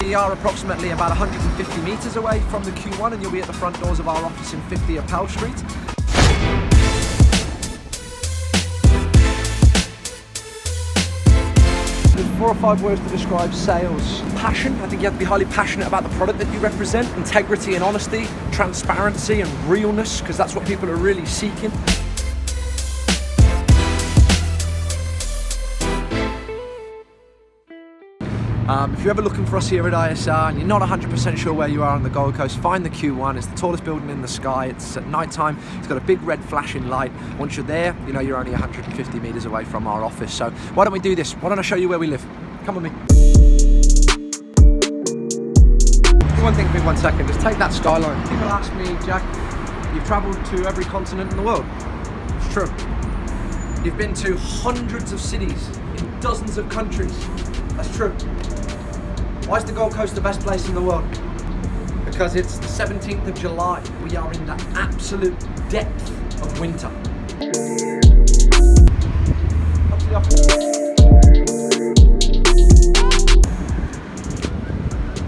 We are approximately about 150 meters away from the Q1, and you'll be at the front doors of our office in 50 Appel Street. There's 4 or 5 words to describe sales. Passion. I think you have to be highly passionate about the product that you represent. Integrity and honesty, transparency and realness, because that's what people are really seeking. If you're ever looking for us here at ISR and you're not 100% sure where you are on the Gold Coast, find the Q1. It's the tallest building in the sky. It's at night time. It's got a big red flashing light. Once you're there, you know you're only 150 meters away from our office. So why don't we do this? Why don't I show you where we live? Come with me. One thing for me 1 second, just take that skyline. People ask me, Jack, you've traveled to every continent in the world. It's true. You've been to hundreds of cities in dozens of countries. That's true. Why is the Gold Coast the best place in the world? Because it's the 17th of July. We are in the absolute depth of winter. Up to the office.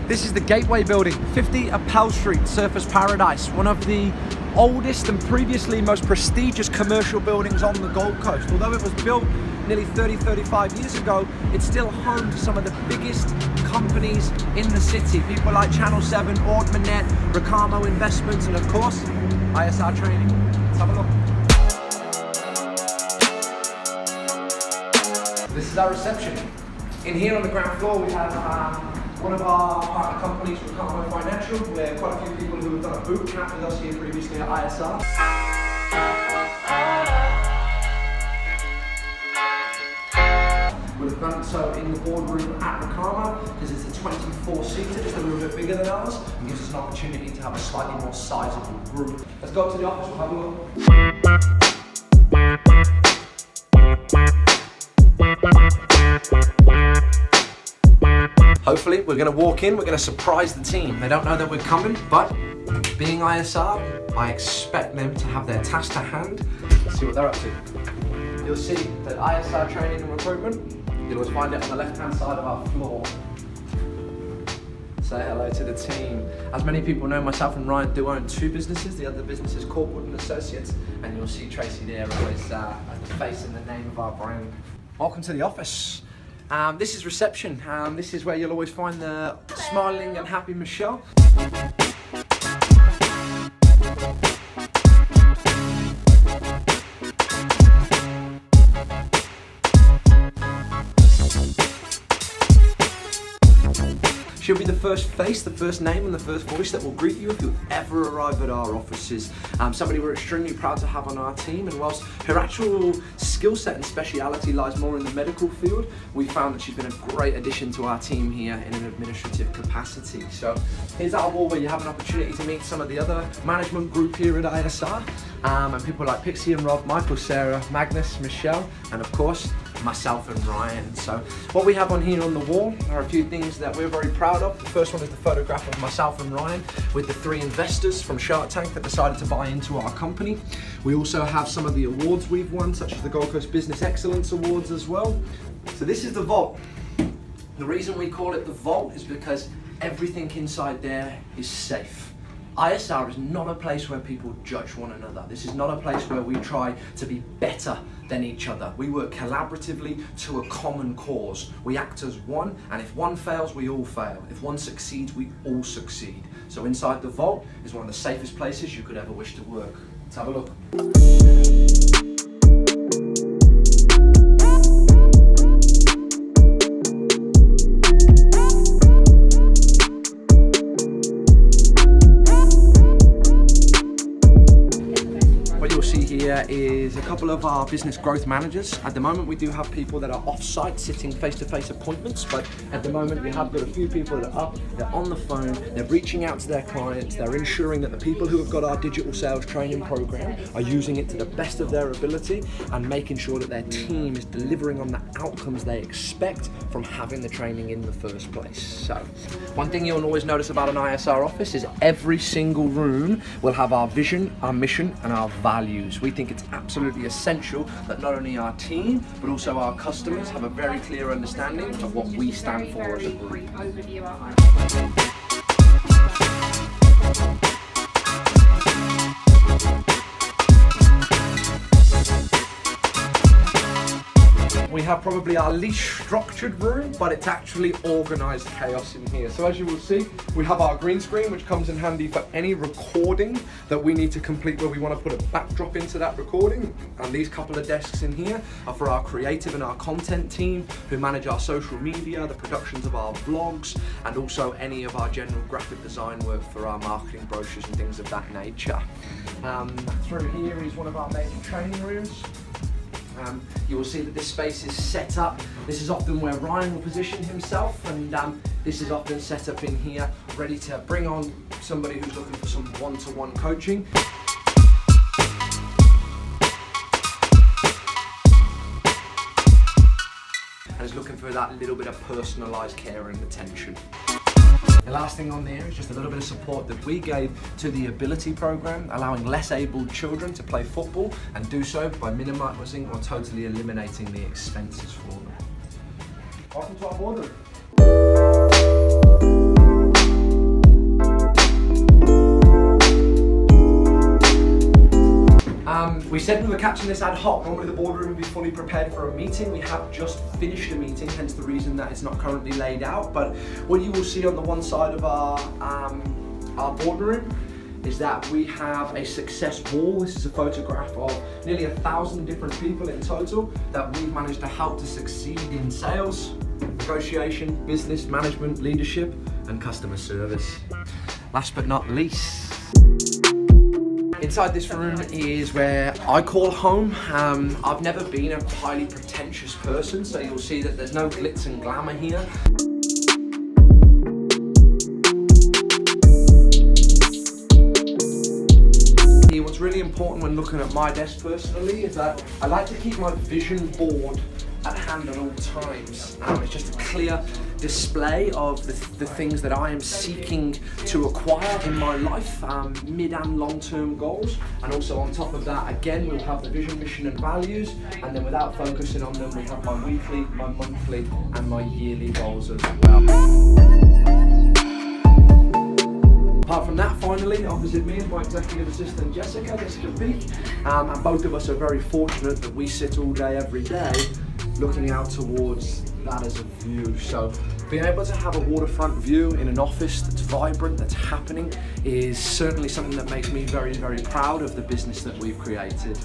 This is the Gateway Building, 50 Appel Street, Surfers Paradise, one of the oldest and previously most prestigious commercial buildings on the Gold Coast. Although it was built nearly 35 years ago, it's still home to some of the biggest companies in the city. People like Channel 7, Ordmanet, Recamo Investments, and of course, ISR Training. Let's have a look. This is our reception. In here on the ground floor, we have one of our partner companies, Recamo Financial, where quite a few people who have done a boot camp with us here previously at ISR. We've done so in the boardroom at Recamo because it's a 24-seater, just a little bit bigger than ours, and gives us an opportunity to have a slightly more sizable group. Let's go up to the office, we'll have a look. Hopefully, we're going to walk in, we're going to surprise the team. They don't know that we're coming, but being ISR, I expect them to have their task to hand. Let's see what they're up to. You'll see that ISR Training and Recruitment, you'll always find it on the left-hand side of our floor. Say hello to the team. As many people know, myself and Ryan do own 2 businesses. The other business is Corporate and Associates, and you'll see Tracy there always as the face and the name of our brand. Welcome to the office. This is reception. This is where you'll always find the smiling and happy Michelle. She'll be the first face, the first name and the first voice that will greet you if you ever arrive at our offices. Somebody we're extremely proud to have on our team, and whilst her actual skill set and speciality lies more in the medical field, we found that she's been a great addition to our team here in an administrative capacity. So here's our wall where you have an opportunity to meet some of the other management group here at ISR, and people like Pixie and Rob, Michael, Sarah, Magnus, Michelle, and of course, myself and Ryan. So what we have on here on the wall are a few things that we're very proud of. The first one is the photograph of myself and Ryan with the 3 investors from Shark Tank that decided to buy into our company. We also have some of the awards we've won, such as the Gold Coast Business Excellence Awards as well. So this is the vault. The reason we call it the vault is because everything inside there is safe. ISR is not a place where people judge one another. This is not a place where we try to be better than each other. We work collaboratively to a common cause. We act as one, and if one fails, we all fail. If one succeeds, we all succeed. So inside the vault is one of the safest places you could ever wish to work. Let's have a look. Here is a couple of our business growth managers. At the moment we do have people that are off-site sitting face-to-face appointments, but at the moment we have got a few people that are up, they're on the phone, they're reaching out to their clients, they're ensuring that the people who have got our digital sales training program are using it to the best of their ability and making sure that their team is delivering on the outcomes they expect from having the training in the first place. So one thing you'll always notice about an ISR office is every single room will have our vision, our mission and our values. We think it's it's absolutely essential that not only our team, but also our customers have a very clear understanding of what we stand for as a group. We have probably our least structured room, but it's actually organised chaos in here. So as you will see, we have our green screen, which comes in handy for any recording that we need to complete where we want to put a backdrop into that recording. And these couple of desks in here are for our creative and our content team who manage our social media, the productions of our vlogs, and also any of our general graphic design work for our marketing brochures and things of that nature. Through here is one of our major training rooms. You will see that this space is set up. This is often where Ryan will position himself, and this is often set up in here, ready to bring on somebody who's looking for some one-to-one coaching. And is looking for that little bit of personalised care and attention. The last thing on there is just a little bit of support that we gave to the Ability program, allowing less abled children to play football and do so by minimising or totally eliminating the expenses for them. Welcome to our boardroom. We said we were catching this ad hoc. Normally the boardroom would be fully prepared for a meeting. We have just finished a meeting, hence the reason that it's not currently laid out. But what you will see on the one side of our boardroom is that we have a success wall. This is a photograph of nearly 1,000 different people in total that we've managed to help to succeed in sales, negotiation, business management, leadership, and customer service. Last but not least, inside this room is where I call home. I've never been a highly pretentious person, so you'll see that there's no glitz and glamour here. What's really important when looking at my desk personally is that I like to keep my vision board at hand at all times. It's just a clear display of the things that I am seeking to acquire in my life, mid and long-term goals. And also on top of that, again, we'll have the vision, mission and values. And then without focusing on them, we have my weekly, my monthly and my yearly goals as well. Apart from that, finally, opposite me is my executive assistant, Jessica Peak. And both of us are very fortunate that we sit all day, every day, looking out towards that as a view. So being able to have a waterfront view in an office that's vibrant, that's happening, is certainly something that makes me very, very proud of the business that we've created.